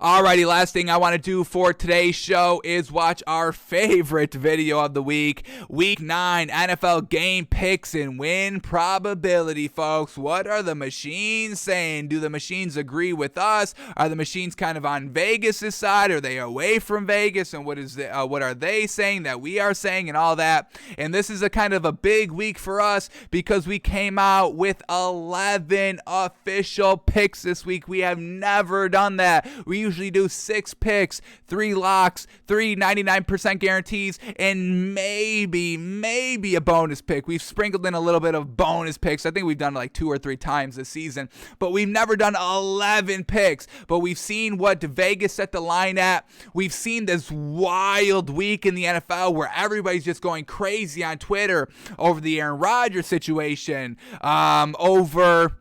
Alrighty, last thing I want to do for today's show is watch our favorite video of the week, Week 9 NFL game picks and win probability, folks. What are the machines saying? Do the machines agree with us? Are the machines kind of on Vegas' side? Are they away from Vegas? And what are they saying that we are saying and all that? And this is a kind of a big week for us because we came out with 11 official picks this week. We have never done that. We usually do 6 picks, 3 locks, 3 99% guarantees, and maybe a bonus pick. We've sprinkled in a little bit of bonus picks. I think we've done it like 2 or 3 times this season, but we've never done 11 picks. But we've seen what Vegas set the line at. We've seen this wild week in the NFL where everybody's just going crazy on Twitter over the Aaron Rodgers situation, over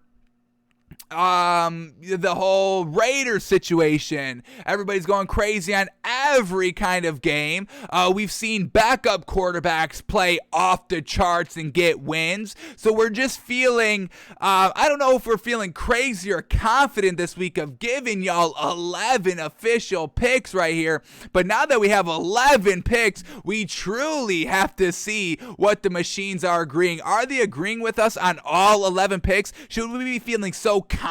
the whole Raiders situation. Everybody's going crazy on every kind of game. We've seen backup quarterbacks play off the charts and get wins. So we're just feeling, I don't know if we're feeling crazy or confident this week of giving y'all 11 official picks right here. But now that we have 11 picks, we truly have to see what the machines are agreeing. Are they agreeing with us on all 11 picks? Should we be feeling so confident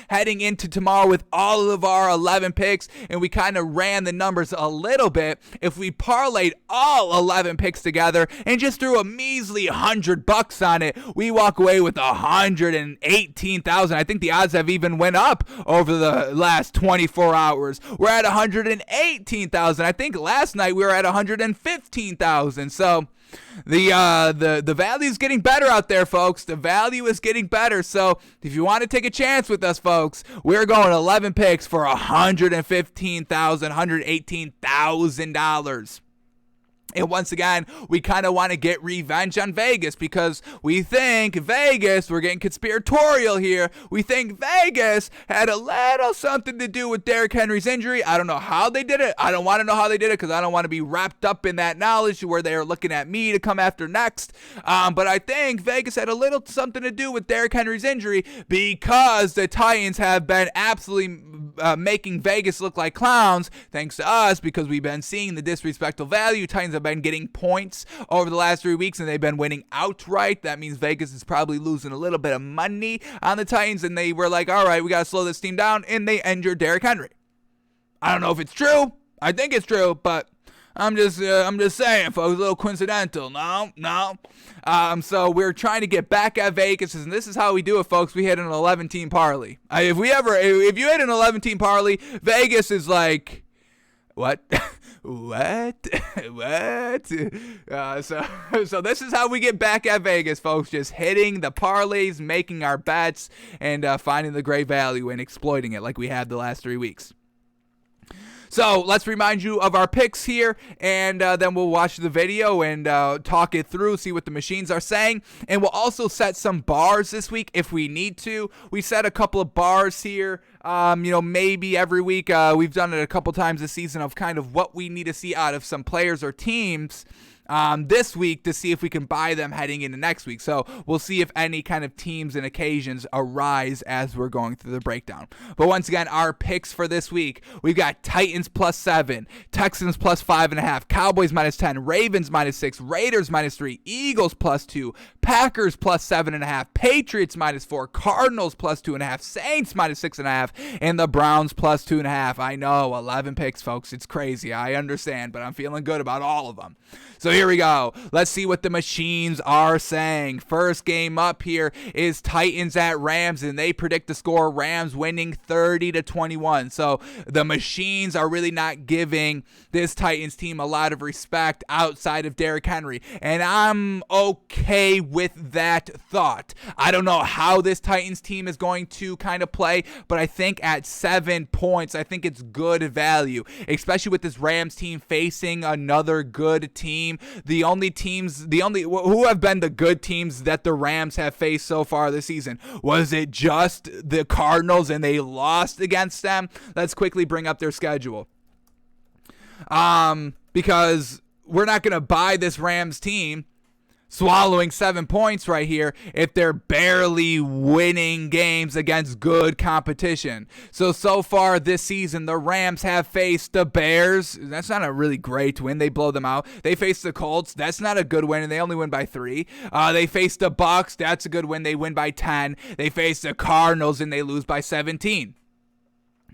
heading into tomorrow with all of our 11 picks? And we kind of ran the numbers a little bit. If we parlayed all 11 picks together and just threw a measly $100 on it, we walk away with 118,000. I think the odds have even went up over the last 24 hours. We're at 118,000. I think last night we were at 115,000. So the value is getting better out there, folks. The value is getting better. So if you want to take a chance with us, folks, we're going 11 picks for $118,000. And once again, we kind of want to get revenge on Vegas because we think Vegas, we're getting conspiratorial here, we think Vegas had a little something to do with Derrick Henry's injury. I don't know how they did it. I don't want to know how they did it because I don't want to be wrapped up in that knowledge where they are looking at me to come after next. But I think Vegas had a little something to do with Derrick Henry's injury because the Titans have been absolutely making Vegas look like clowns thanks to us because we've been seeing the disrespectful value. Titans have been getting points over the last 3 weeks and they've been winning outright. That means Vegas is probably losing a little bit of money on the Titans, and they were like, all right, we got to slow this team down, and they injured Derrick Henry. I don't know if it's true. I think it's true, but I'm just saying, folks, a little coincidental. No. So we're trying to get back at Vegas, and this is how we do it, folks. We hit an 11-team parlay. If you hit an 11-team parlay, Vegas is like, what? What? So this is how we get back at Vegas, folks. Just hitting the parlays, making our bets, and finding the great value and exploiting it like we have the last 3 weeks. So let's remind you of our picks here, and then we'll watch the video and talk it through, see what the machines are saying. And we'll also set some bars this week if we need to. We set a couple of bars here, maybe every week. We've done it a couple times this season of kind of what we need to see out of some players or teams this week to see if we can buy them heading into next week. So we'll see if any kind of teams and occasions arise as we're going through the breakdown. But once again, our picks for this week, we've got Titans +7, Texans +5.5, Cowboys -10, Ravens -6, Raiders -3, Eagles +2, Packers +7.5, Patriots -4, Cardinals +2.5, Saints -6.5, and the Browns +2.5. I know, 11 picks, folks. It's crazy. I understand, but I'm feeling good about all of them. So here we go. Let's see what the machines are saying. First game up here is Titans at Rams, and they predict the score Rams winning 30-21. So the machines are really not giving this Titans team a lot of respect outside of Derrick Henry, and I'm okay with that thought. I don't know how this Titans team is going to kind of play, but I think at 7 points, I think it's good value, especially with this Rams team facing another good team. Who have been the good teams that the Rams have faced so far this season? Was it just the Cardinals and they lost against them? Let's quickly bring up their schedule. Because we're not going to buy this Rams team swallowing 7 points right here if they're barely winning games against good competition. So far this season, the Rams have faced the Bears. That's not a really great win. They blow them out. They faced the Colts. That's not a good win, and they only win by 3. They faced the Bucs. That's a good win. They win by 10. They faced the Cardinals, and they lose by 17.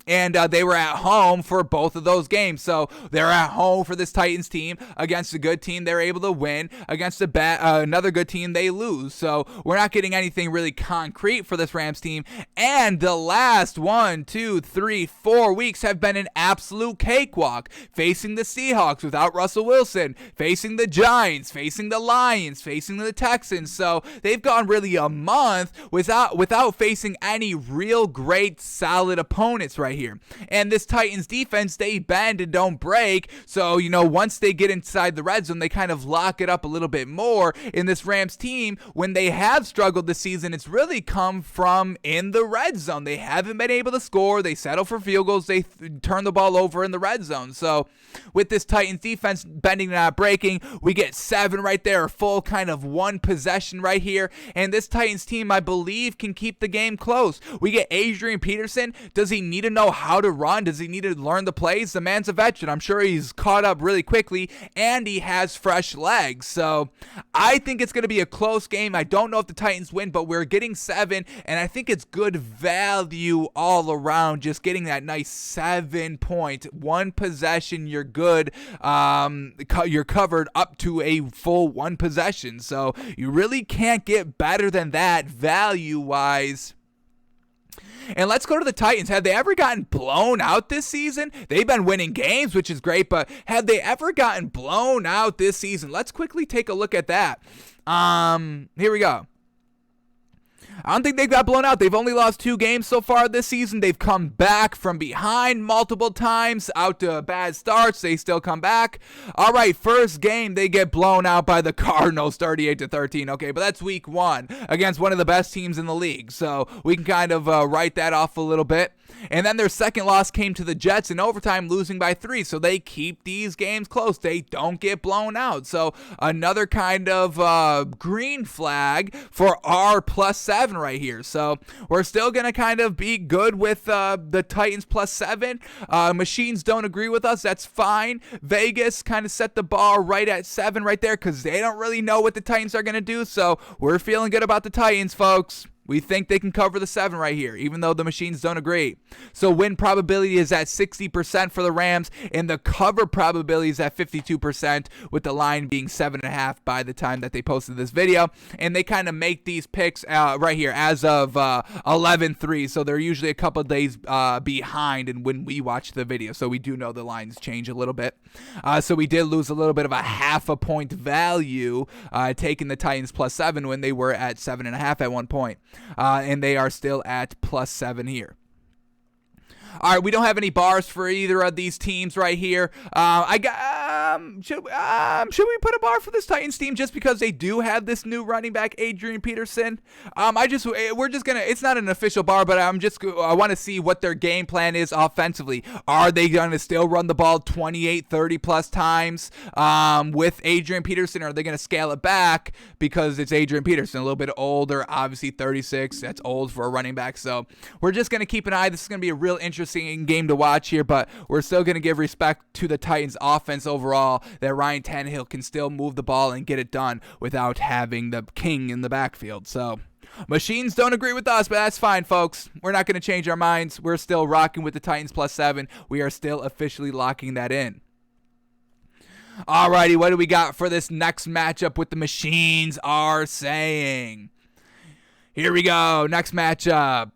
And they were at home for both of those games. So they're at home for this Titans team. Against a good team, they're able to win. Against another good team, they lose. So we're not getting anything really concrete for this Rams team. And the last 1, 2, 3, 4 weeks have been an absolute cakewalk. Facing the Seahawks without Russell Wilson. Facing the Giants. Facing the Lions. Facing the Texans. So they've gone really a month without facing any real great solid opponents right here. And this Titans defense, they bend and don't break. So, once they get inside the red zone, they kind of lock it up a little bit more. In this Rams team, when they have struggled this season, it's really come from in the red zone. They haven't been able to score. They settle for field goals. They turn the ball over in the red zone. So with this Titans defense bending and not breaking, we get 7 right there, a full kind of one possession right here. And this Titans team, I believe, can keep the game close. We get Adrian Peterson. Does he need to know how to run? Does he need to learn the plays? The man's a veteran. I'm sure he's caught up really quickly, and he has fresh legs. So I think it's going to be a close game. I don't know if the Titans win, but we're getting 7, and I think it's good value all around. Just getting that nice 7 point, one possession, you're good. You're covered up to a full one possession. So you really can't get better than that value-wise. And let's go to the Titans. Have they ever gotten blown out this season? They've been winning games, which is great, but have they ever gotten blown out this season? Let's quickly take a look at that. Here we go. I don't think they've got blown out. They've only lost 2 games so far this season. They've come back from behind multiple times, out to bad starts. They still come back. All right, first game, they get blown out by the Cardinals 38-13. Okay, but that's week 1 against one of the best teams in the league. So we can kind of write that off a little bit. And then their second loss came to the Jets in overtime, losing by 3. So they keep these games close. They don't get blown out. So another kind of green flag for our +7 right here. So we're still going to kind of be good with the Titans +7. Machines don't agree with us. That's fine. Vegas kind of set the bar right at 7 right there because they don't really know what the Titans are going to do. So we're feeling good about the Titans, folks. We think they can cover the 7 right here, even though the machines don't agree. So win probability is at 60% for the Rams, and the cover probability is at 52%, with the line being 7.5 by the time that they posted this video. And they kind of make these picks right here as of 11/3, so they're usually a couple of days behind and when we watch the video. So we do know the lines change a little bit. So we did lose a little bit of a half a point value taking the Titans +7 when they were at 7.5 at one point. And they are still at +7 here. All right, we don't have any bars for either of these teams right here. Should we put a bar for this Titans team just because they do have this new running back, Adrian Peterson? It's not an official bar, but I want to see what their game plan is offensively. Are they going to still run the ball 28, 30 plus times with Adrian Peterson? Or are they going to scale it back because it's Adrian Peterson, a little bit older, obviously 36. That's old for a running back. So we're just going to keep an eye. This is going to be a real interesting game to watch here, but we're still going to give respect to the Titans offense overall, that Ryan Tannehill can still move the ball and get it done without having the king in the backfield. So machines don't agree with us, but that's fine, folks. We're not going to change our minds. We're still rocking with the Titans +7. We are still officially locking that in. Alrighty, what do we got for this next matchup with the machines are saying? Here we go. Next matchup.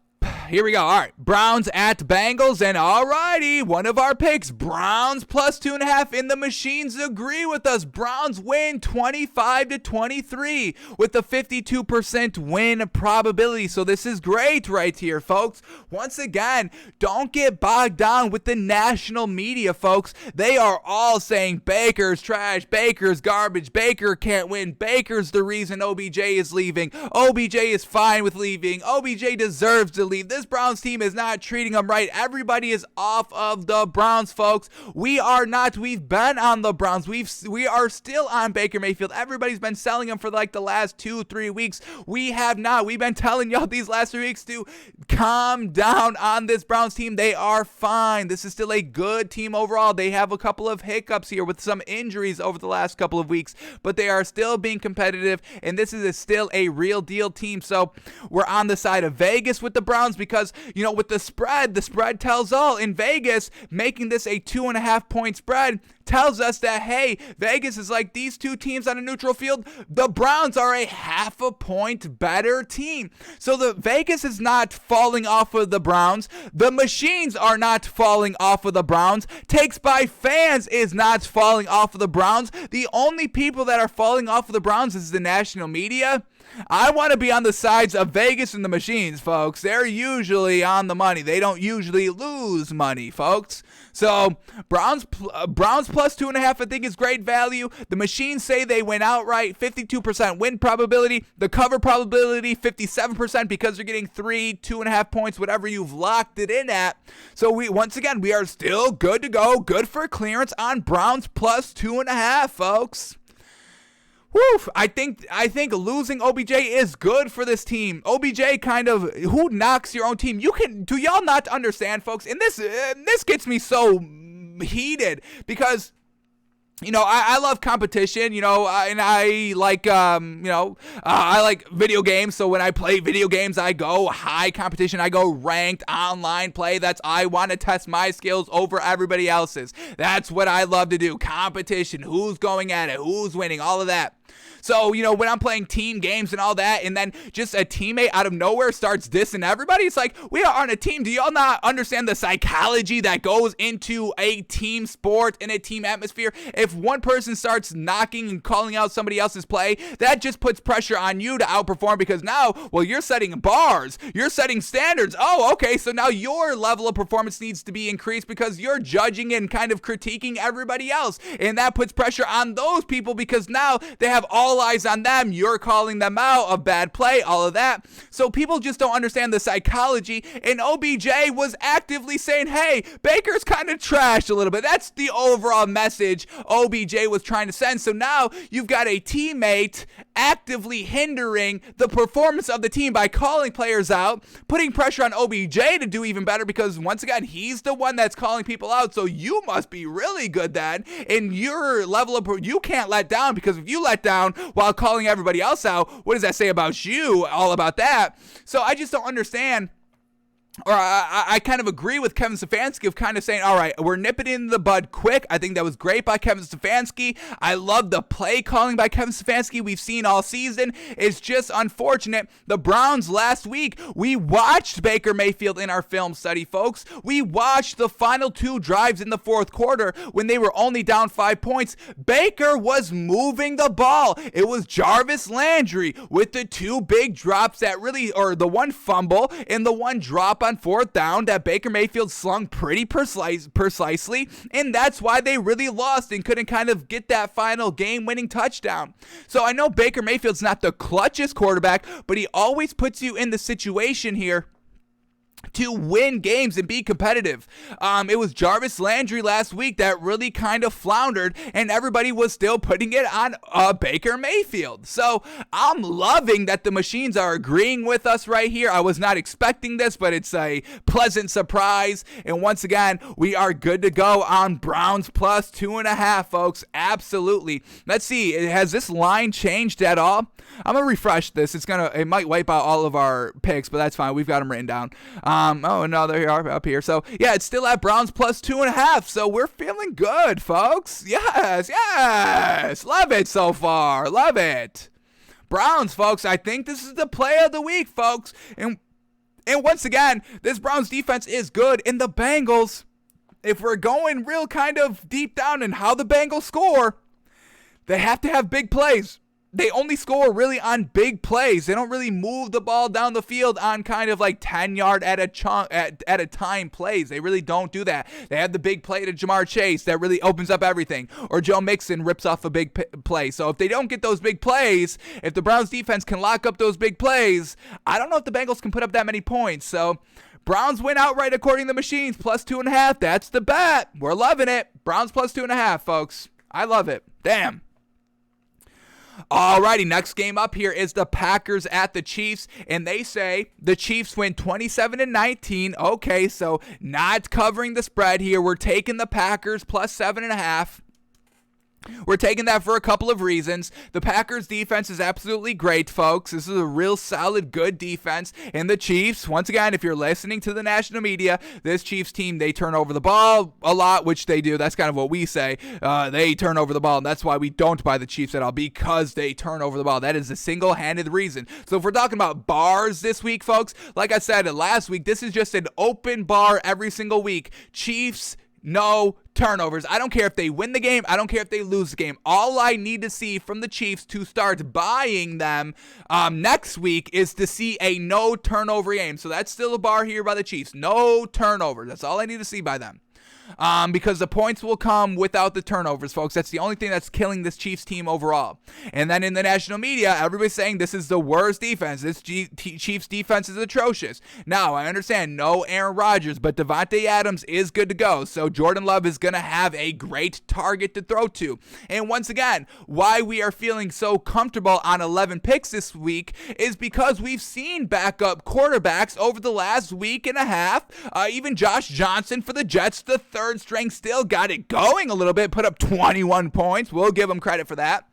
Here we go. All right, Browns at Bengals, and alrighty, one of our picks, Browns +2.5, and the machines agree with us. Browns win 25-23 with a 52% win probability. So this is great right here, folks. Once again, don't get bogged down with the national media, folks. They are all saying Baker's trash, Baker's garbage, Baker can't win, Baker's the reason OBJ is leaving, OBJ is fine with leaving, OBJ deserves to leave. This this Browns team is not treating them right. Everybody is off of the Browns, folks. We are not. We've been on the Browns. We are still on Baker Mayfield. Everybody's been selling him for like the last 2-3 weeks. We have not. We've been telling y'all these last 3 weeks to calm down on this Browns team. They are fine. This is still a good team overall. They have a couple of hiccups here with some injuries over the last couple of weeks, but they are still being competitive, and this is still a real deal team. So we're on the side of Vegas with the Browns because, you know, with the spread tells all. In Vegas, making this a 2.5 point spread tells us that, hey, Vegas is like these two teams on a neutral field. The Browns are a 0.5 point better team. So the Vegas is not falling off of the Browns. The machines are not falling off of the Browns. Takes by fans is not falling off of the Browns. The only people that are falling off of the Browns is the national media. I want to be on the sides of Vegas and the machines, folks. They're usually on the money. They don't usually lose money, folks. So Browns plus 2.5, I think, is great value. The machines say they win outright, 52% win probability. The cover probability, 57%, because they're getting 2.5 points, whatever you've locked it in at. So we are still good to go. Good for clearance on Browns plus 2.5, folks. Woo! I think losing OBJ is good for this team. OBJ who knocks your own team. Do y'all not understand, folks? And this gets me so heated because, you know, I love competition, you know, and I like, I like video games. So when I play video games, I go high competition. I go ranked online play. I want to test my skills over everybody else's. That's what I love to do. Competition. Who's going at it? Who's winning? All of that. So, you know, when I'm playing team games and all that, and then just a teammate out of nowhere starts dissing everybody, it's like, we are on a team. Do y'all not understand the psychology that goes into a team sport and a team atmosphere? If one person starts knocking and calling out somebody else's play, that just puts pressure on you to outperform because now, well, you're setting bars. You're setting standards. Oh, okay, so now your level of performance needs to be increased because you're judging and kind of critiquing everybody else. And that puts pressure on those people because now they have all eyes on them. You're calling them out of bad play, all of that. So people just don't understand the psychology. And OBJ was actively saying, hey, Baker's kind of trashed a little bit. That's the overall message OBJ was trying to send. So now you've got a teammate actively hindering the performance of the team by calling players out, putting pressure on OBJ to do even better because, once again, he's the one that's calling people out. So you must be really good then. And your level of, you can't let down, because if you let down while calling everybody else out, what does that say about you? All about that. So I just don't understand. Or I kind of agree with Kevin Stefanski of kind of saying, all right, we're nipping in the bud quick. I think that was great by Kevin Stefanski. I love the play calling by Kevin Stefanski we've seen all season. It's just unfortunate. The Browns last week, we watched Baker Mayfield in our film study, folks. We watched the final 2 drives in the fourth quarter when they were only down 5 points. Baker was moving the ball. It was Jarvis Landry with the 2 big drops that really, or the 1 fumble and the 1 drop on fourth down that Baker Mayfield slung pretty precisely, and that's why they really lost and couldn't kind of get that final game-winning touchdown. So I know Baker Mayfield's not the clutchest quarterback, but he always puts you in the situation here to win games and be competitive. It was Jarvis Landry last week that really kind of floundered, and everybody was still putting it on Baker Mayfield. So I'm loving that the machines are agreeing with us right here. I was not expecting this, but it's a pleasant surprise. And once again, we are good to go on Browns plus 2.5, folks. Absolutely. Let's see. Has this line changed at all? I'm gonna refresh this. It might wipe out all of our picks, but that's fine. We've got them written down. Oh no, there you are up here. So yeah, it's still at Browns plus 2.5. So we're feeling good, folks. Yes, love it so far. Love it. Browns, folks. I think this is the play of the week, folks. And once again, this Browns defense is good. And the Bengals, if we're going real kind of deep down in how the Bengals score, they have to have big plays. They only score really on big plays. They don't really move the ball down the field on kind of like 10-yard at a time plays. They really don't do that. They have the big play to Jamar Chase that really opens up everything. Or Joe Mixon rips off a big play. So if they don't get those big plays, if the Browns defense can lock up those big plays, I don't know if the Bengals can put up that many points. So Browns win outright according to the machines, plus 2.5. That's the bet. We're loving it. Browns plus 2.5, folks. I love it. Damn. Alrighty, next game up here is the Packers at the Chiefs, and they say the Chiefs win 27-19. Okay, so not covering the spread here. We're taking the Packers plus 7.5. We're taking that for a couple of reasons. The Packers defense is absolutely great, folks. This is a real solid, good defense. And the Chiefs, once again, if you're listening to the national media, this Chiefs team, they turn over the ball a lot, which they do. That's kind of what we say. They turn over the ball, and that's why we don't buy the Chiefs at all, because they turn over the ball. That is the single-handed reason. So if we're talking about bars this week, folks, like I said last week, this is just an open bar every single week. Chiefs, no turnovers. I don't care if they win the game. I don't care if they lose the game. All I need to see from the Chiefs to start buying them next week is to see a no turnover game. So that's still a bar here by the Chiefs. No turnovers. That's all I need to see by them. Because the points will come without the turnovers, folks. That's the only thing that's killing this Chiefs team overall. And then in the national media, everybody's saying this is the worst defense. This Chiefs defense is atrocious. Now, I understand no Aaron Rodgers, but Davante Adams is good to go. So Jordan Love is going to have a great target to throw to. And once again, why we are feeling so comfortable on 11 picks this week is because we've seen backup quarterbacks over the last week and a half. Even Josh Johnson for the Jets, the third string, still got it going a little bit, put up 21 points. We'll give him credit for that.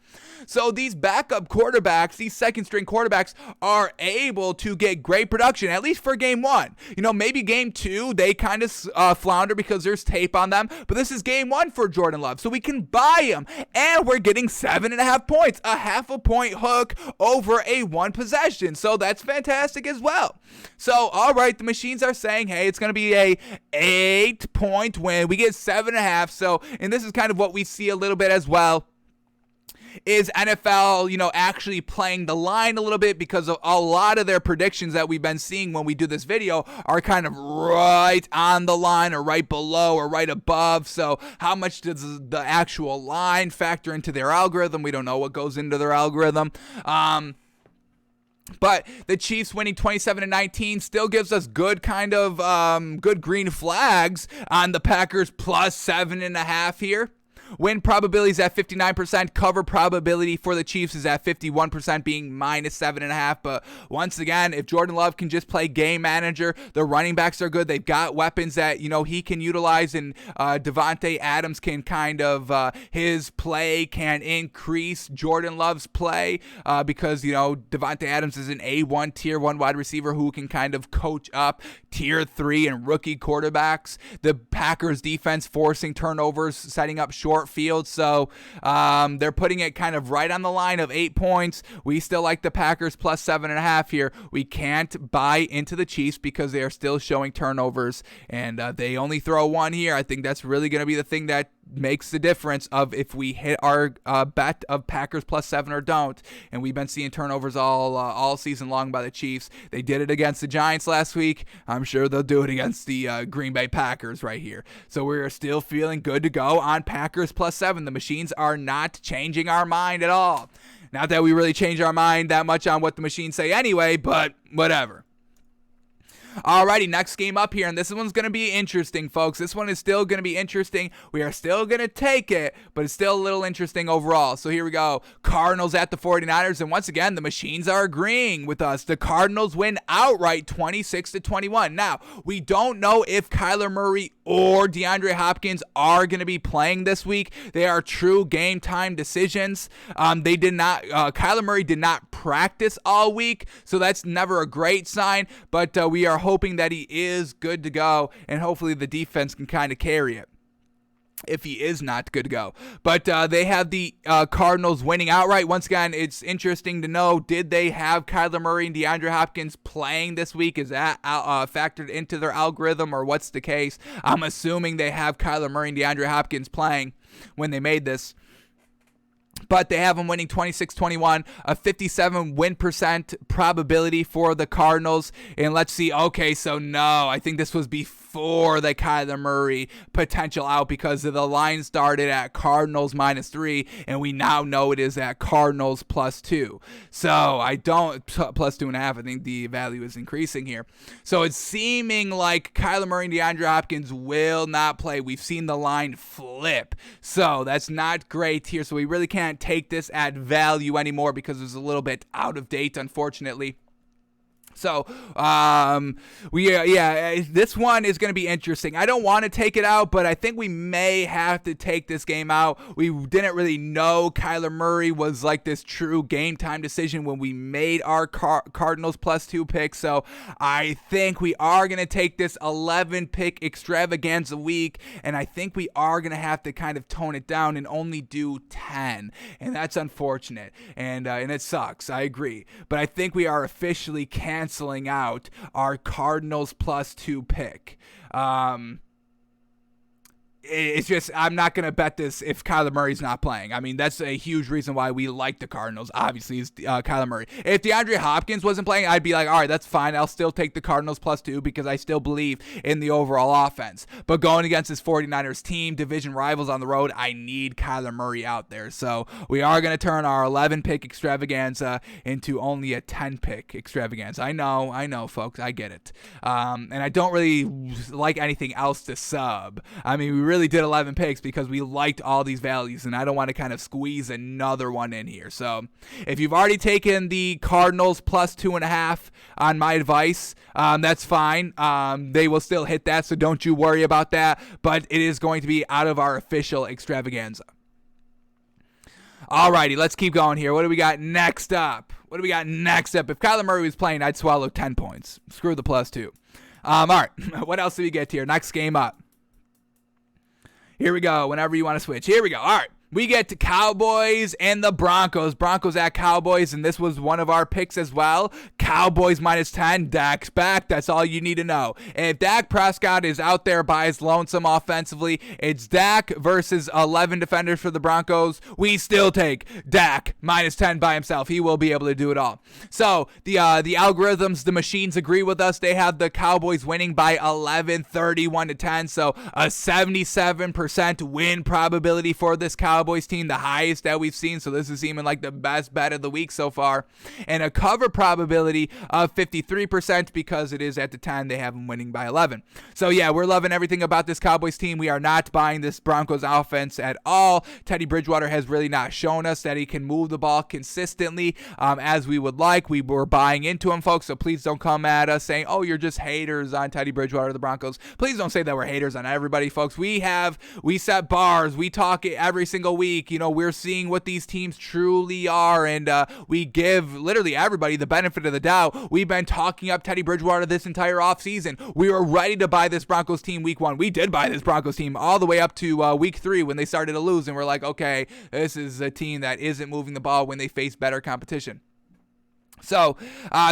So these backup quarterbacks, these second-string quarterbacks, are able to get great production, at least for game one. You know, maybe game two, they kind of flounder because there's tape on them, but this is game one for Jordan Love, so we can buy him, and we're getting 7.5 points, a half-a-point hook over a one possession, so that's fantastic as well. So, all right, the machines are saying, hey, it's going to be a 8-point win. We get 7.5, so, and this is kind of what we see a little bit as well, is NFL, actually playing the line a little bit, because of a lot of their predictions that we've been seeing when we do this video are kind of right on the line or right below or right above. So how much does the actual line factor into their algorithm? We don't know what goes into their algorithm. But the Chiefs winning 27-19 still gives us good kind of good green flags on the Packers plus 7.5 here. Win probability is at 59%. Cover probability for the Chiefs is at 51%, being minus 7.5. But once again, if Jordan Love can just play game manager, the running backs are good. They've got weapons that, he can utilize, and Davante Adams can kind of, his play can increase Jordan Love's play because, Davante Adams is an A1 tier 1 wide receiver who can kind of coach up tier 3 and rookie quarterbacks. The Packers defense forcing turnovers, setting up short field, so they're putting it kind of right on the line of 8 points. We still like the Packers plus 7.5 here. We can't buy into the Chiefs because they are still showing turnovers, and they only throw one here. I think that's really going to be the thing that makes the difference of if we hit our bet of Packers plus 7 or don't. And we've been seeing turnovers all season long by the Chiefs. They did it against the Giants last week. I'm sure they'll do it against the Green Bay Packers right here. So we're still feeling good to go on Packers plus 7. The machines are not changing our mind at all. Not that we really change our mind that much on what the machines say anyway, but whatever. Alrighty, next game up here, and this one's going to be interesting, folks. This one is still going to be interesting. We are still going to take it, but it's still a little interesting overall. So here we go. Cardinals at the 49ers, and once again, the machines are agreeing with us. The Cardinals win outright 26-21. Now, we don't know if Kyler Murray or DeAndre Hopkins are going to be playing this week. They are true game time decisions. Kyler Murray did not practice all week, so that's never a great sign, but we are hoping that he is good to go, and hopefully the defense can kind of carry it if he is not good to go. But they have the Cardinals winning outright. Once again, it's interesting to know, did they have Kyler Murray and DeAndre Hopkins playing this week? Is that factored into their algorithm, or what's the case? I'm assuming they have Kyler Murray and DeAndre Hopkins playing when they made this. But they have them winning 26-21, a 57 win percent probability for the Cardinals. And let's see, okay, so no, I think this was before before the Kyler Murray potential out because the line started at Cardinals -3, and we now know it is at Cardinals +2. So I don't, +2.5. I think the value is increasing here. So it's seeming like Kyler Murray and DeAndre Hopkins will not play. We've seen the line flip. So that's not great here. So we really can't take this at value anymore because it's a little bit out of date, unfortunately. So, this one is going to be interesting. I don't want to take it out, but I think we may have to take this game out. We didn't really know Kyler Murray was like this true game time decision when we made our Cardinals +2 pick. So I think we are going to take this 11 pick extravaganza week, and I think we are going to have to kind of tone it down and only do 10. And that's unfortunate. And it sucks. I agree. But I think we are officially canceling out our Cardinals +2 pick. It's just, I'm not going to bet this if Kyler Murray's not playing. I mean, that's a huge reason why we like the Cardinals, obviously, is Kyler Murray. If DeAndre Hopkins wasn't playing, I'd be like, all right, that's fine. I'll still take the Cardinals +2 because I still believe in the overall offense. But going against this 49ers team, division rivals on the road, I need Kyler Murray out there. So we are going to turn our 11-pick extravaganza into only a 10-pick extravaganza. I know, folks. I get it. And I don't really like anything else to sub. I mean, we really did 11 picks because we liked all these values, and I don't want to kind of squeeze another one in here. So if you've already taken the Cardinals +2.5 on my advice, that's fine. They will still hit that, so don't you worry about that, but it is going to be out of our official extravaganza. Alrighty, let's keep going here. What do we got next up? If Kyler Murray was playing, I'd swallow 10 points. Screw the +2. All right, what else do we get here? Next game up. Here we go. Whenever you want to switch. Here we go. All right. We get to Cowboys and the Broncos. Broncos at Cowboys, and this was one of our picks as well. Cowboys -10. Dak's back. That's all you need to know. And if Dak Prescott is out there by his lonesome offensively, it's Dak versus 11 defenders for the Broncos. We still take Dak -10 by himself. He will be able to do it all. So the algorithms, the machines agree with us. They have the Cowboys winning by 11, 31-10. So a 77% win probability for this Cowboys team, the highest that we've seen. So this is seeming like the best bet of the week so far. And a cover probability of 53% because it is at the 10. They have them winning by 11. So yeah, we're loving everything about this Cowboys team. We are not buying this Broncos offense at all. Teddy Bridgewater has really not shown us that he can move the ball consistently as we would like. We were buying into him, folks. So please don't come at us saying, oh, you're just haters on Teddy Bridgewater, the Broncos. Please don't say that we're haters on everybody, folks. We set bars. We talk it every single week. You know, we're seeing what these teams truly are, and we give literally everybody the benefit of the doubt. We've been talking up Teddy Bridgewater this entire offseason. We were ready to buy this Broncos team week 1. We did buy this Broncos team all the way up to week 3 when they started to lose, and we're like, okay, this is a team that isn't moving the ball when they face better competition. So,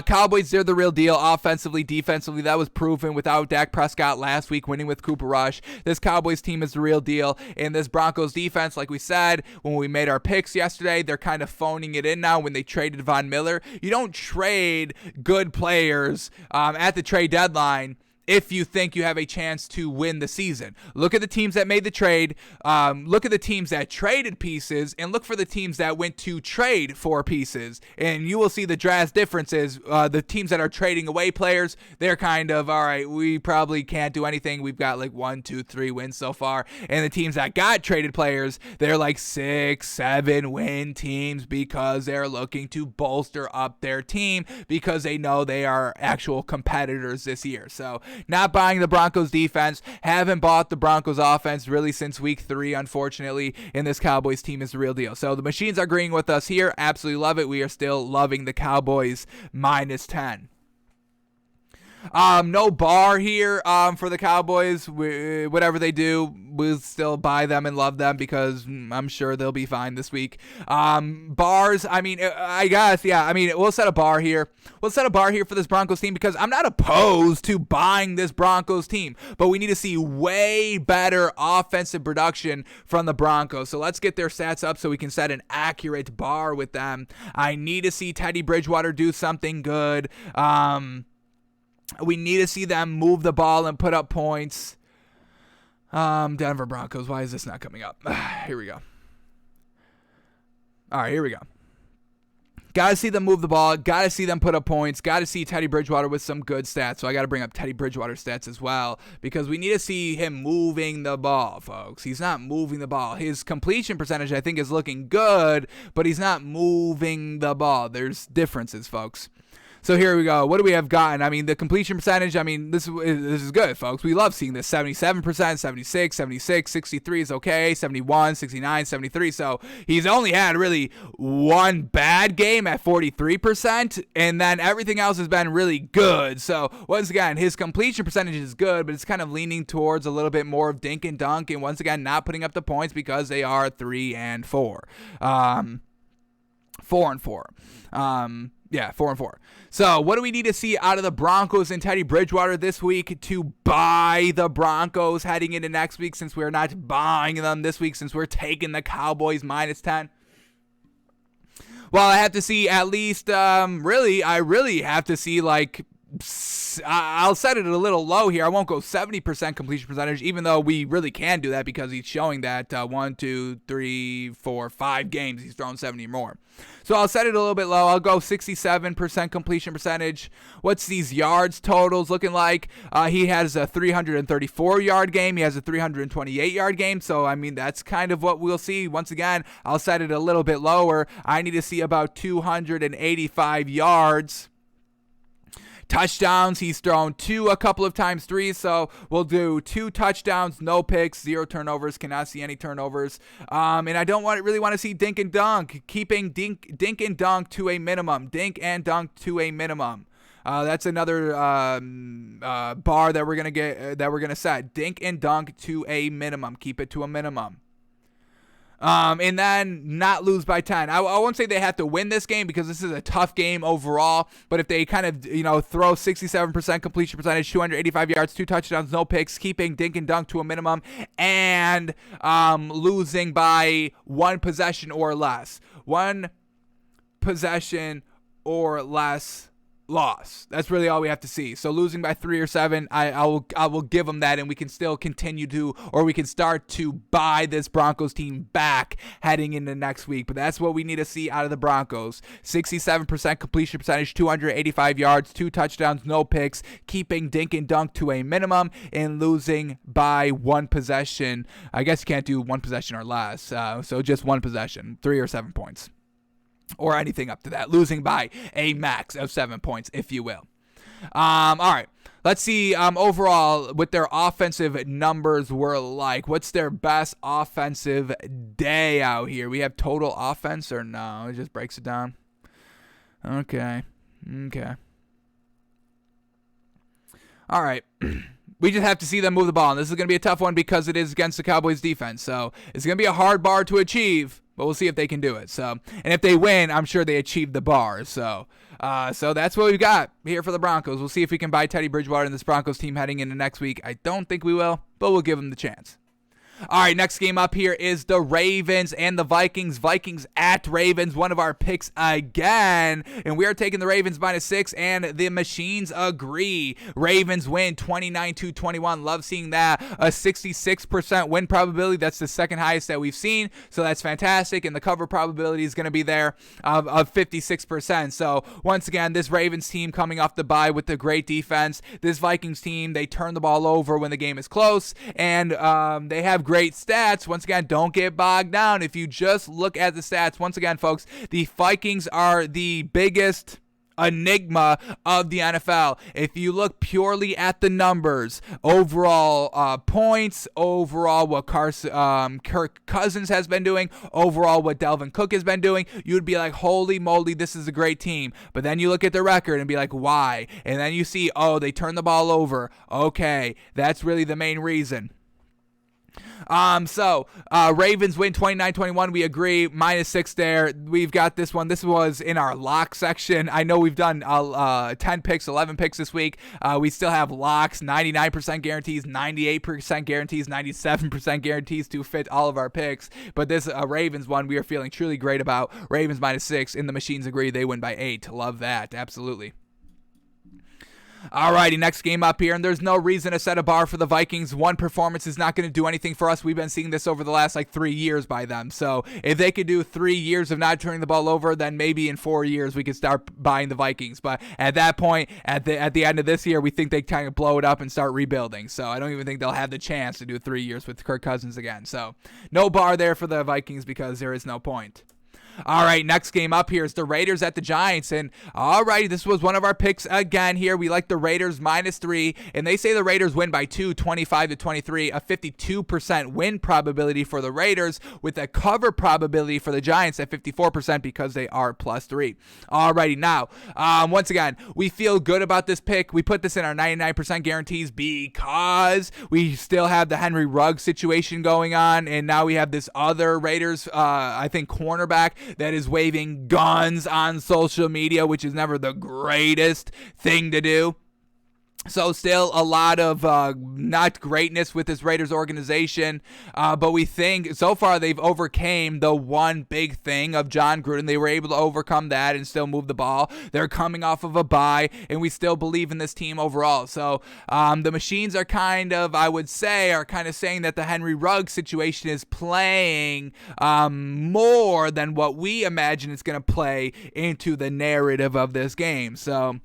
Cowboys, they're the real deal offensively, defensively. That was proven without Dak Prescott last week winning with Cooper Rush. This Cowboys team is the real deal. And this Broncos defense, like we said, when we made our picks yesterday, they're kind of phoning it in now when they traded Von Miller. You don't trade good players at the trade deadline if you think you have a chance to win the season. Look at the teams that made the trade, look at the teams that traded pieces, and look for the teams that went to trade for pieces, and you will see the drastic differences. The teams that are trading away players, they're kind of, all right, we probably can't do anything. We've got like 1, 2, 3 wins so far. And the teams that got traded players, they're like 6, 7 win teams because they're looking to bolster up their team because they know they are actual competitors this year. So not buying the Broncos defense, haven't bought the Broncos offense really since week 3, unfortunately, and this Cowboys team is the real deal. So the machines are agreeing with us here. Absolutely love it. We are still loving the Cowboys -10. No bar here for the Cowboys. Whatever they do, we'll still buy them and love them because I'm sure they'll be fine this week. Bars, I mean, I guess, yeah. I mean, we'll set a bar here. We'll set a bar here for this Broncos team because I'm not opposed to buying this Broncos team, but we need to see way better offensive production from the Broncos. So let's get their stats up so we can set an accurate bar with them. I need to see Teddy Bridgewater do something good. We need to see them move the ball and put up points. Denver Broncos. Why is this not coming up? Here we go. All right, here we go. Got to see them move the ball. Got to see them put up points. Got to see Teddy Bridgewater with some good stats. So I got to bring up Teddy Bridgewater stats as well because we need to see him moving the ball, folks. He's not moving the ball. His completion percentage, I think, is looking good, but he's not moving the ball. There's differences, folks. So here we go. What do we have gotten? I mean, the completion percentage, I mean, this is good, folks. We love seeing this. 77%, 76, 76, 63 is okay. 71, 69, 73. So he's only had really one bad game at 43%, and then everything else has been really good. So once again, his completion percentage is good, but it's kind of leaning towards a little bit more of dink and dunk, and once again, not putting up the points because they are 3-4. 4-4. Yeah, 4-4. So what do we need to see out of the Broncos and Teddy Bridgewater this week to buy the Broncos heading into next week, since we're not buying them this week, since we're taking the Cowboys -10? Well, I have to see at least, I really have to see, like, I'll set it a little low here. I won't go 70% completion percentage, even though we really can do that because he's showing that 1, 2, 3, 4, 5 games he's thrown 70 or more. So I'll set it a little bit low. I'll go 67% completion percentage. What's these yards totals looking like? He has a 334-yard game. He has a 328-yard game. So, I mean, that's kind of what we'll see. Once again, I'll set it a little bit lower. I need to see about 285 yards. Touchdowns, he's thrown 2 a couple of times, 3, so we'll do 2 touchdowns, no picks, 0 turnovers, cannot see any turnovers. And I don't really want to see dink and dunk, keeping dink and dunk to a minimum. Dink and dunk to a minimum. That's another bar that we're gonna set. Dink and dunk to a minimum. Keep it to a minimum. And then not lose by 10. I won't say they have to win this game because this is a tough game overall, but if they kind of, throw 67% completion percentage, 285 yards, 2 touchdowns, no picks, keeping dink and dunk to a minimum, and losing by 1 possession or less. 1 possession or less loss. That's really all we have to see. So losing by 3 or 7, I will give them that, and we can still continue to, or we can start to buy this Broncos team back heading into next week. But that's what we need to see out of the Broncos. 67% completion percentage, 285 yards, 2 touchdowns, no picks, keeping dink and dunk to a minimum, and losing by 1 possession. I guess you can't do 1 possession or less. So just 1 possession, 3 or 7 points. Or anything up to that, losing by a max of 7 points, if you will. All right, let's see overall what their offensive numbers were like. What's their best offensive day out here? We have total offense, or no? It just breaks it down. Okay. All right. We just have to see them move the ball. And this is going to be a tough one because it is against the Cowboys defense. So it's going to be a hard bar to achieve, but we'll see if they can do it. So, and if they win, I'm sure they achieve the bar. So that's what we've got here for the Broncos. We'll see if we can buy Teddy Bridgewater and this Broncos team heading into next week. I don't think we will, but we'll give them the chance. All right, next game up here is the Ravens and the Vikings. Vikings at Ravens, one of our picks again. And we are taking the Ravens -6, and the machines agree. Ravens win 29-21. Love seeing that. A 66% win probability. That's the second highest that we've seen. So that's fantastic. And the cover probability is going to be there of 56%. So once again, this Ravens team coming off the bye with the great defense. This Vikings team, they turn the ball over when the game is close. And they have great stats. Once again, don't get bogged down. If you just look at the stats, once again, folks, the Vikings are the biggest enigma of the NFL. If you look purely at the numbers, overall points, overall what Kirk Cousins has been doing, overall what Dalvin Cook has been doing, you'd be like, holy moly, this is a great team. But then you look at the record and be like, why? And then you see, oh, they turn the ball over. Okay, that's really the main reason. Ravens win 29-21. We agree. -6 there. We've got this one. This was in our lock section. I know we've done 10 picks, 11 picks this week. We still have locks, 99% guarantees, 98% guarantees, 97% guarantees to fit all of our picks. But this Ravens one, we are feeling truly great about. Ravens -6, and the machines agree. They win by 8. Love that. Absolutely. Alrighty, next game up here, and there's no reason to set a bar for the Vikings. One performance is not going to do anything for us. We've been seeing this over the last 3 years by them. So if they could do 3 years of not turning the ball over, then maybe in 4 years we could start buying the Vikings. But at that point, at the end of this year, we think they kind of blow it up and start rebuilding. So I don't even think they'll have the chance to do 3 years with Kirk Cousins again. So no bar there for the Vikings because there is no point. All right, next game up here is the Raiders at the Giants. And all right, this was one of our picks again here. We like the Raiders -3, and they say the Raiders win by 2, 25-23, a 52% win probability for the Raiders with a cover probability for the Giants at 54% because they are +3. All righty, now, once again, we feel good about this pick. We put this in our 99% guarantees because we still have the Henry Ruggs situation going on, and now we have this other Raiders, I think, cornerback that is waving guns on social media, which is never the greatest thing to do. So still a lot of not greatness with this Raiders organization, but we think so far they've overcame the one big thing of John Gruden. They were able to overcome that and still move the ball. They're coming off of a bye, and we still believe in this team overall. So the machines are kind of saying that the Henry Ruggs situation is playing more than what we imagine it's going to play into the narrative of this game. So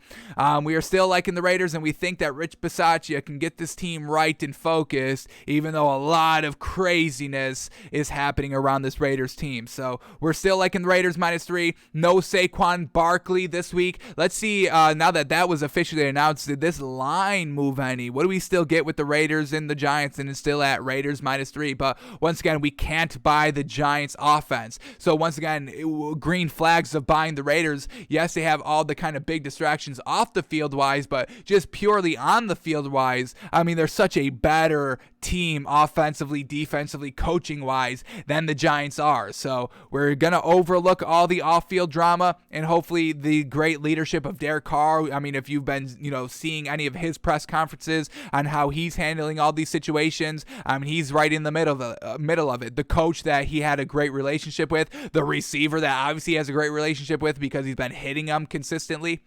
we are still liking the Raiders, and we think that Rich Bisaccia can get this team right and focused, even though a lot of craziness is happening around this Raiders team. So we're still liking the Raiders -3. No Saquon Barkley this week. Let's see, now that was officially announced, did this line move any? What do we still get with the Raiders and the Giants, and it's still at Raiders -3? But once again, we can't buy the Giants offense. So once again, green flags of buying the Raiders. Yes, they have all the kind of big distractions off the field wise, but just purely on the field wise, I mean, they're such a better team offensively, defensively, coaching wise than the Giants are. So we're going to overlook all the off-field drama and hopefully the great leadership of Derek Carr. I mean, if you've been, seeing any of his press conferences on how he's handling all these situations, I mean, he's right in the middle of it. The coach that he had a great relationship with, the receiver that obviously has a great relationship with because he's been hitting them consistently.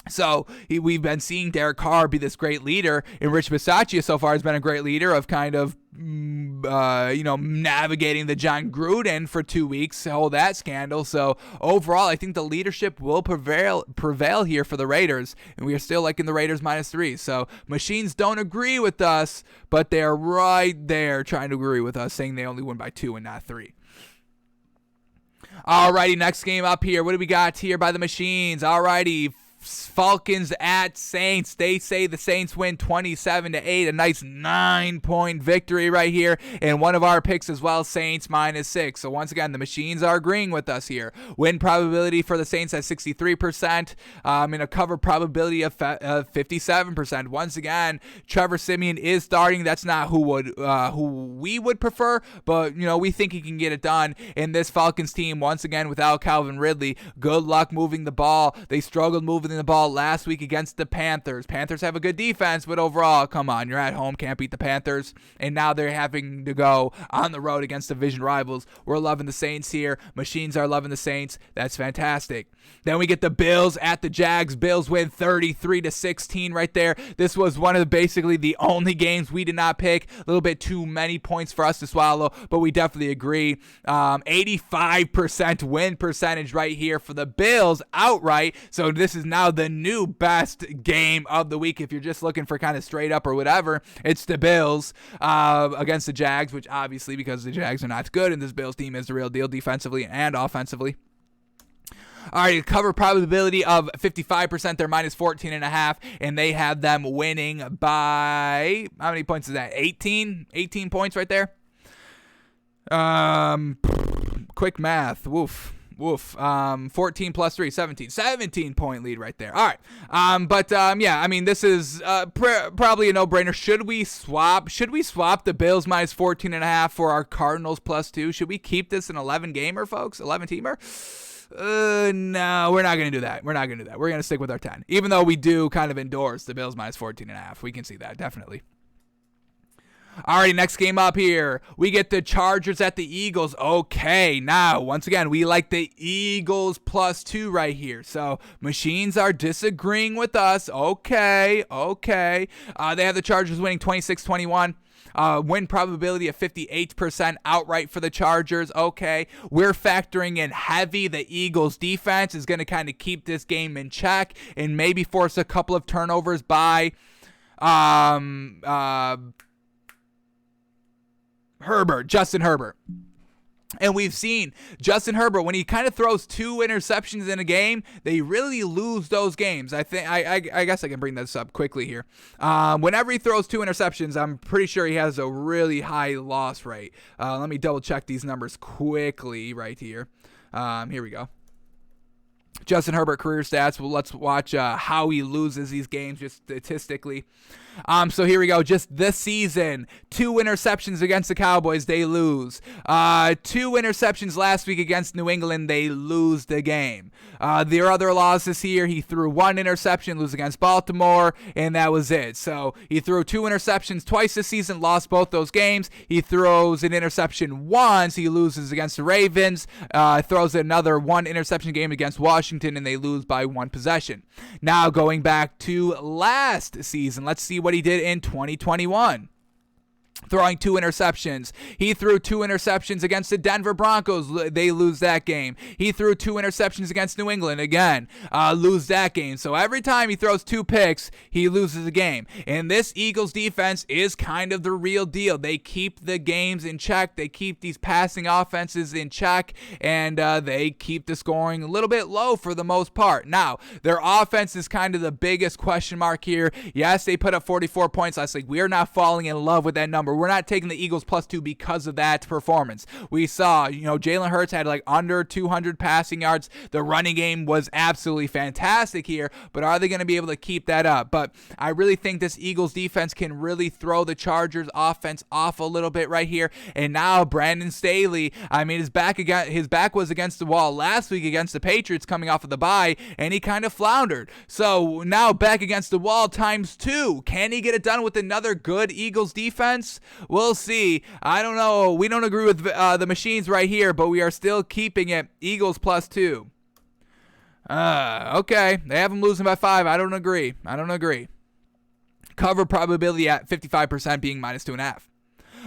So we've been seeing Derek Carr be this great leader, and Rich Bisaccia so far has been a great leader of kind of, navigating the John Gruden for 2 weeks, whole that scandal. So overall, I think the leadership will prevail here for the Raiders, and we are still liking the Raiders -3. So machines don't agree with us, but they're right there trying to agree with us, saying they only win by 2 and not 3. Alrighty, next game up here. What do we got here by the machines? Alrighty, Falcons at Saints. They say the Saints win 27-8, a nice 9-point victory right here. And one of our picks as well, Saints -6. So once again, the machines are agreeing with us here. Win probability for the Saints at 63%, and a cover probability of 57%. Once again, Trevor Siemian is starting. That's not who we would prefer, but we think he can get it done. And this Falcons team, once again, without Calvin Ridley, good luck moving the ball. They struggled moving the ball last week against the Panthers. Panthers have a good defense, but overall, come on, you're at home, can't beat the Panthers. And now they're having to go on the road against division rivals. We're loving the Saints here. Machines are loving the Saints. That's fantastic. Then we get the Bills at the Jags. Bills win 33-16 right there. This was one of basically the only games we did not pick. A little bit too many points for us to swallow, but we definitely agree. 85% win percentage right here for the Bills outright. So this is now the new best game of the week. If you're just looking for kind of straight up or whatever, it's the Bills against the Jags, which obviously because the Jags are not good and this Bills team is the real deal defensively and offensively. All right, cover probability of 55%. They're -14.5, and they have them winning by, how many points is that? 18 points right there. Quick math. Woof. 14 plus 3, 17 point lead right there. All right. Yeah, I mean, this is probably a no-brainer. Should we swap the Bills -14.5 for our Cardinals +2? Should we keep this an 11-gamer, folks? 11-teamer? No, we're not going to do that. We're going to stick with our 10. Even though we do kind of endorse the Bills -14.5. We can see that, definitely. Alrighty, next game up here. We get the Chargers at the Eagles. Okay, now, once again, we like the Eagles +2 right here. So, machines are disagreeing with us. Okay. They have the Chargers winning 26-21. Win probability of 58% outright for the Chargers. Okay, we're factoring in heavy. The Eagles defense is going to kind of keep this game in check and maybe force a couple of turnovers by Justin Herbert. And we've seen Justin Herbert, when he kind of throws 2 interceptions in a game, they really lose those games. I guess I can bring this up quickly here. Whenever he throws 2 interceptions, I'm pretty sure he has a really high loss rate. Let me double check these numbers quickly right here. Here we go. Justin Herbert career stats. Well, let's watch how he loses these games just statistically. So here we go. Just this season, 2 interceptions against the Cowboys, they lose. 2 interceptions last week against New England, they lose the game. Their other losses here, he threw 1 interception, lose against Baltimore, and that was it. So he threw 2 interceptions twice this season, lost both those games. He throws an interception once, he loses against the Ravens. Throws another 1 interception game against Washington, and they lose by 1 possession. Now going back to last season, let's see what he did in 2021. Throwing 2 interceptions. He threw 2 interceptions against the Denver Broncos. They lose that game. He threw 2 interceptions against New England. Again, lose that game. So every time he throws 2 picks, he loses the game. And this Eagles defense is kind of the real deal. They keep the games in check. They keep these passing offenses in check. And they keep the scoring a little bit low for the most part. Now, their offense is kind of the biggest question mark here. Yes, they put up 44 points last week. We are not falling in love with that number. We're not taking the Eagles +2 because of that performance. We saw, Jalen Hurts had like under 200 passing yards. The running game was absolutely fantastic here, but are they going to be able to keep that up? But I really think this Eagles defense can really throw the Chargers offense off a little bit right here. And now Brandon Staley, his back was against the wall last week against the Patriots coming off of the bye, and he kind of floundered. So now back against the wall ×2. Can he get it done with another good Eagles defense? We'll see. I don't know. We don't agree with the machines right here, but we are still keeping it Eagles +2. Okay. They have them losing by 5. I don't agree. Cover probability at 55% being -2.5.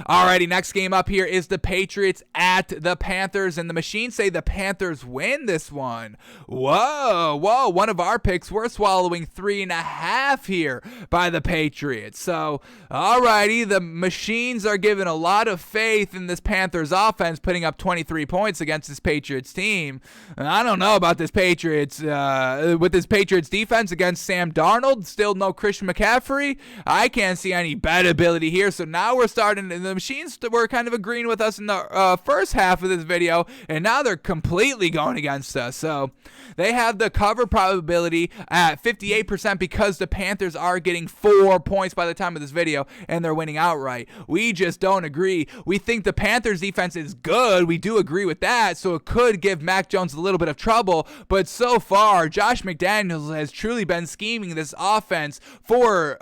Alrighty, next game up here is the Patriots at the Panthers, and the machines say the Panthers win this one. Whoa, one of our picks, we're swallowing 3.5 here by the Patriots. So, alrighty, the machines are giving a lot of faith in this Panthers offense, putting up 23 points against this Patriots team. And I don't know about this Patriots, with this Patriots defense against Sam Darnold, still no Christian McCaffrey. I can't see any bet ability here, so now we're starting to the machines were kind of agreeing with us in the first half of this video, and now they're completely going against us. So they have the cover probability at 58% because the Panthers are getting 4 points by the time of this video, and they're winning outright. We just don't agree. We think the Panthers defense is good. We do agree with that, so it could give Mac Jones a little bit of trouble, but so far, Josh McDaniels has truly been scheming this offense for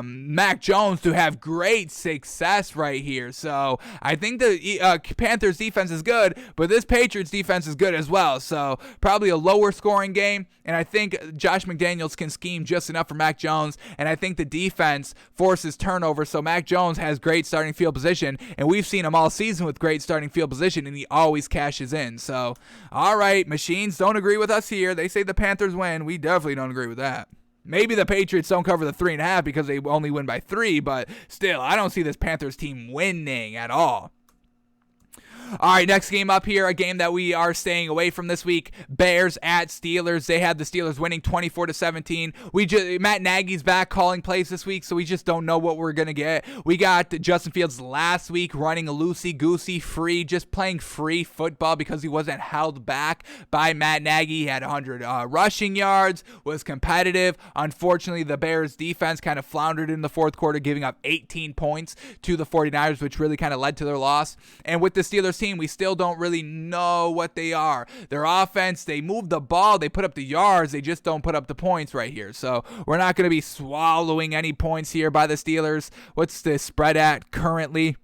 Mac Jones to have great success right here. So I think the Panthers defense is good, but this Patriots defense is good as well. So probably a lower scoring game, and I think Josh McDaniels can scheme just enough for Mac Jones, and I think the defense forces turnovers, so Mac Jones has great starting field position, and we've seen him all season with great starting field position, and he always cashes in. So, all right, machines don't agree with us here. They say the Panthers win. We definitely don't agree with that. Maybe the Patriots don't cover the 3.5 because they only win by 3, but still, I don't see this Panthers team winning at all. All right, next game up here, a game that we are staying away from this week, Bears at Steelers. They had the Steelers winning 24-17. Matt Nagy's back calling plays this week, so we just don't know what we're going to get. We got Justin Fields last week running a loosey-goosey free, just playing free football because he wasn't held back by Matt Nagy. He had 100 rushing yards, was competitive. Unfortunately, the Bears defense kind of floundered in the fourth quarter, giving up 18 points to the 49ers, which really kind of led to their loss. And with the Steelers Steelers team, we still don't really know what they are. Their offense, they move the ball, they put up the yards, they just don't put up the points right here. So we're not going to be swallowing any points here by the Steelers. What's the spread at currently?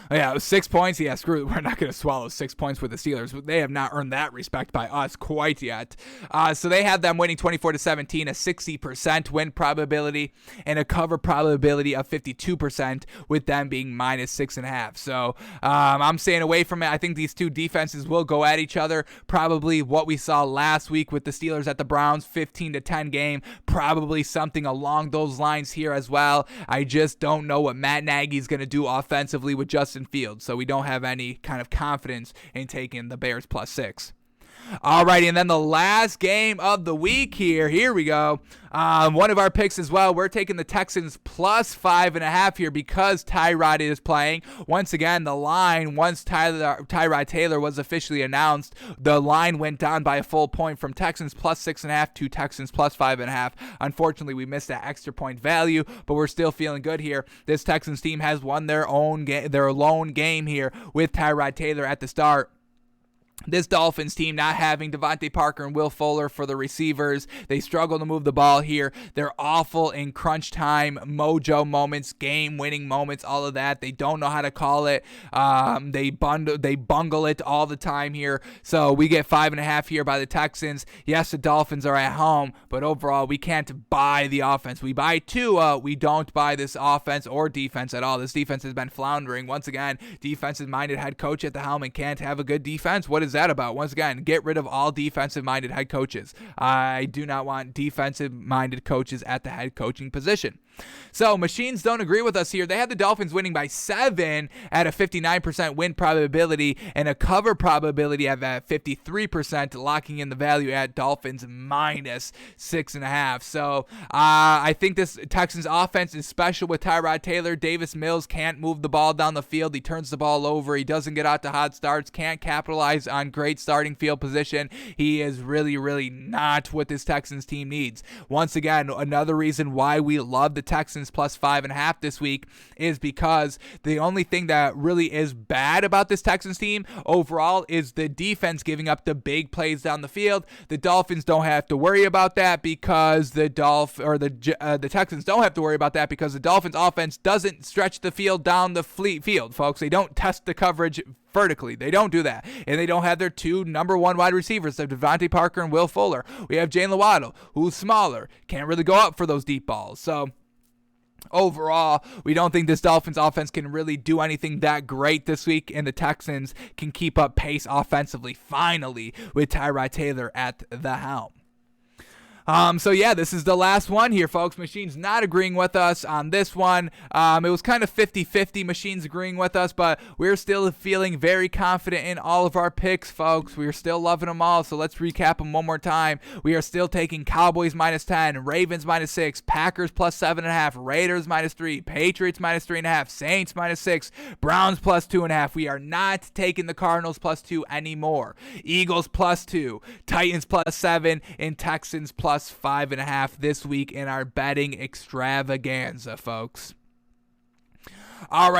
Oh, yeah, it was 6 points. Yeah, screw it. We're not going to swallow 6 points with the Steelers. They have not earned that respect by us quite yet. So they have them winning 24-17, a 60% win probability, and a cover probability of 52%, with them being -6.5. So I'm staying away from it. I think these two defenses will go at each other. Probably what we saw last week with the Steelers at the Browns, 15-10 game. Probably something along those lines here as well. I just don't know what Matt Nagy's going to do offensively with Justin Fields, so we don't have any kind of confidence in taking the Bears +6. Alrighty, and then the last game of the week here we go. One of our picks as well. We're taking the Texans +5.5 here because Tyrod is playing. Once again, the line, once Tyrod Taylor was officially announced, the line went down by a full point from Texans +6.5 to Texans +5.5. Unfortunately, we missed that extra point value, but we're still feeling good here. This Texans team has won their lone game here with Tyrod Taylor at the start. This Dolphins team not having Devontae Parker and Will Fuller for the receivers. They struggle to move the ball here. They're awful in crunch time, mojo moments, game-winning moments, all of that. They don't know how to call it. They bungle it all the time here. So we get 5.5 here by the Texans. Yes, the Dolphins are at home, but overall we can't buy the offense. We buy Tua. We don't buy this offense or defense at all. This defense has been floundering. Once again, defensive-minded head coach at the helm and can't have a good defense. What is that about? Once again, get rid of all defensive-minded head coaches. I do not want defensive-minded coaches at the head coaching position. So machines don't agree with us here. They have the Dolphins winning by 7 at a 59% win probability and a cover probability of 53%, locking in the value at Dolphins -6.5. So I think this Texans offense is special with Tyrod Taylor. Davis Mills can't move the ball down the field. He turns the ball over. He doesn't get out to hot starts. Can't capitalize on great starting field position. He is really, really not what this Texans team needs. Once again, another reason why we love the Texans +5.5 this week is because the only thing that really is bad about this Texans team overall is the defense giving up the big plays down the field. The Dolphins don't have to worry about that because the Texans don't have to worry about that because the Dolphins offense doesn't stretch the field down the field, folks. They don't test the coverage vertically. They don't do that. And they don't have their two number one wide receivers, of Devontae Parker and Will Fuller. We have Jalen Waddle, who's smaller, can't really go up for those deep balls. So overall, we don't think this Dolphins offense can really do anything that great this week, and the Texans can keep up pace offensively, finally, with Tyrod Taylor at the helm. So yeah, this is the last one here, folks. Machines not agreeing with us on this one. It was kind of 50-50 machines agreeing with us, but we're still feeling very confident in all of our picks, folks. We're still loving them all, so let's recap them one more time. We are still taking Cowboys -10, Ravens -6, Packers +7.5, Raiders -3, Patriots -3.5, Saints -6, Browns +2.5. We are not taking the Cardinals +2 anymore. Eagles +2, Titans +7, and Texans +5.5 this week in our betting extravaganza, folks. All right.